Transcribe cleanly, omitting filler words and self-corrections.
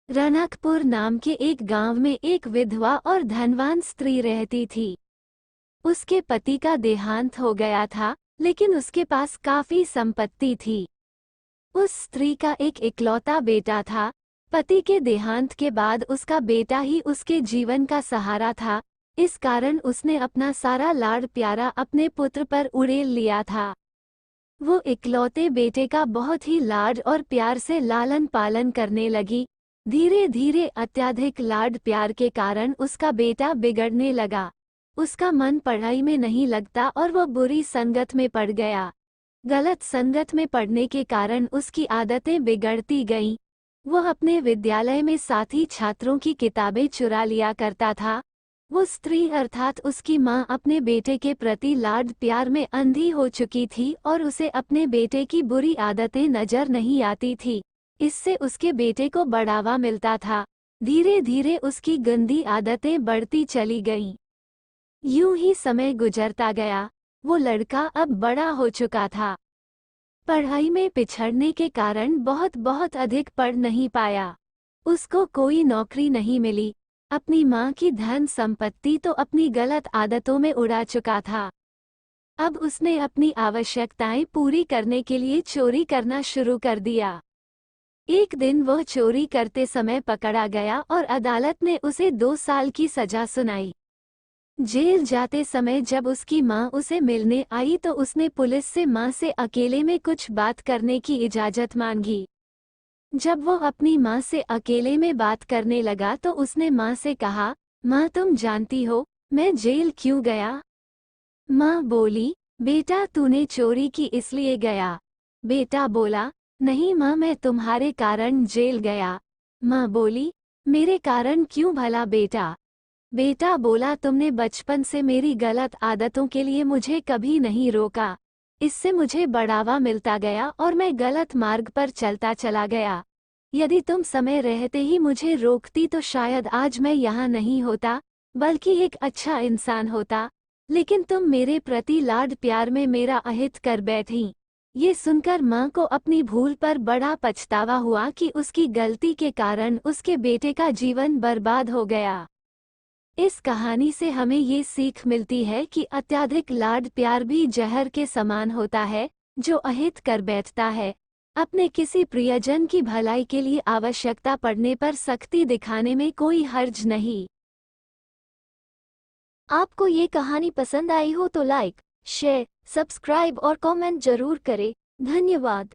रनकपुर नाम के एक गांव में एक विधवा और धनवान स्त्री रहती थी। उसके पति का देहांत हो गया था, लेकिन उसके पास काफी संपत्ति थी। उस स्त्री का एक इकलौता बेटा था। पति के देहांत के बाद उसका बेटा ही उसके जीवन का सहारा था। इस कारण उसने अपना सारा लाड़ प्यारा अपने पुत्र पर उड़ेल लिया था। वो इकलौते बेटे का बहुत ही लाड और प्यार से लालन पालन करने लगी। धीरे धीरे अत्यधिक लाड प्यार के कारण उसका बेटा बिगड़ने लगा। उसका मन पढ़ाई में नहीं लगता और वो बुरी संगत में पड़ गया। गलत संगत में पड़ने के कारण उसकी आदतें बिगड़ती गईं। वह अपने विद्यालय में साथी छात्रों की किताबें चुरा लिया करता था। वो स्त्री अर्थात उसकी माँ अपने बेटे के प्रति लाड प्यार में अंधी हो चुकी थी और उसे अपने बेटे की बुरी आदतें नजर नहीं आती थी। इससे उसके बेटे को बढ़ावा मिलता था। धीरे धीरे उसकी गंदी आदतें बढ़ती चली गईं। यूं ही समय गुजरता गया। वो लड़का अब बड़ा हो चुका था। पढ़ाई में पिछड़ने के कारण बहुत अधिक पढ़ नहीं पाया। उसको कोई नौकरी नहीं मिली। अपनी माँ की धन संपत्ति तो अपनी गलत आदतों में उड़ा चुका था। अब उसने अपनी आवश्यकताएं पूरी करने के लिए चोरी करना शुरू कर दिया। एक दिन वह चोरी करते समय पकड़ा गया और अदालत ने उसे 2 साल की सजा सुनाई। जेल जाते समय जब उसकी माँ उसे मिलने आई तो उसने पुलिस से माँ से अकेले में कुछ बात करने की इजाजत मांगी। जब वो अपनी माँ से अकेले में बात करने लगा तो उसने माँ से कहा, माँ तुम जानती हो मैं जेल क्यों गया? माँ बोली, बेटा तूने चोरी की इसलिए गया। बेटा बोला, नहीं माँ मैं तुम्हारे कारण जेल गया। माँ बोली, मेरे कारण क्यों भला बेटा? बेटा बोला, तुमने बचपन से मेरी गलत आदतों के लिए मुझे कभी नहीं रोका। इससे मुझे बढ़ावा मिलता गया और मैं गलत मार्ग पर चलता चला गया। यदि तुम समय रहते ही मुझे रोकती तो शायद आज मैं यहाँ नहीं होता, बल्कि एक अच्छा इंसान होता। लेकिन तुम मेरे प्रति लाड प्यार में मेरा अहित कर बैठी। ये सुनकर माँ को अपनी भूल पर बड़ा पछतावा हुआ कि उसकी गलती के कारण उसके बेटे का जीवन बर्बाद हो गया। इस कहानी से हमें ये सीख मिलती है कि अत्यधिक लाड प्यार भी जहर के समान होता है, जो अहित कर बैठता है। अपने किसी प्रियजन की भलाई के लिए आवश्यकता पड़ने पर सख्ती दिखाने में कोई हर्ज नहीं। आपको ये कहानी पसंद आई हो तो लाइक, शेयर, सब्सक्राइब और कमेंट जरूर करें। धन्यवाद।